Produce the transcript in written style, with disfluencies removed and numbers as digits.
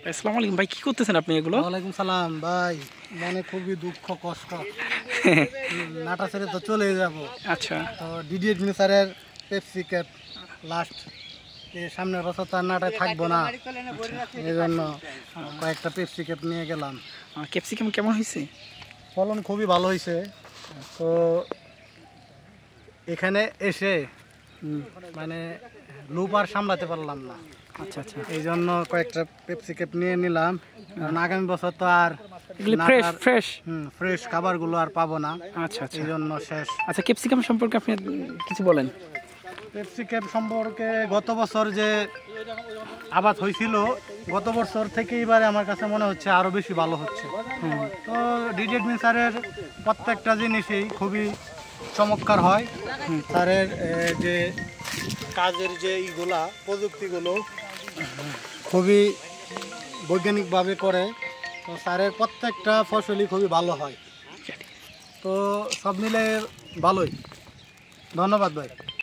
আসসালামু আলাইকুম ভাই, কি করতেছেন আপনি এগুলো? ওয়ালাইকুম সালাম ভাই, মনে খুবই দুঃখ কষ্ট। নাটা ছেড়ে তো চলে যাব। আচ্ছা, তো ডিডি এডমিসারের পেপসি ক্যাপ লাস্ট সামনের বছর তো আর নাটায় থাকবো না, এই জন্য কয়েকটা পেপসি ক্যাপ নিয়ে গেলাম। ক্যাপসিকাম কেমন হয়েছে? ফলন খুবই ভালো হয়েছে। তো এখানে এসে মানে লুপ আর সামলাতে পারলাম না। আচ্ছা আচ্ছা, এই জন্য কয়েকটা পেপসি ক্যাপ নিয়ে নিলাম, কারণ আগামী বছর তো আর এগুলি ফ্রেশ ফ্রেশ। ফ্রেশ খাবারগুলো আর পাবো না, আচ্ছা আচ্ছা এই জন্য শেষ। আচ্ছা, ক্যাপসিকাম সম্পর্কে আপনি কিছু বলেন। পেপসি ক্যাপ সম্পর্কে গত বছর যে আবাদ হয়েছিল, গত বছর থেকে এবারে আমার কাছে মনে হচ্ছে আরো বেশি ভালো হচ্ছে। তো ডিডি এডমিসারের প্রত্যেকটা জিনিসই খুবই চমৎকার হয়। স্যারের যে কাজের যে ইগুলা প্রযুক্তিগুলো খুবই বৈজ্ঞানিকভাবে করে। তো স্যারের প্রত্যেকটা ফসলই খুবই ভালো হয়। তো সব মিলে ভালোই। ধন্যবাদ ভাই।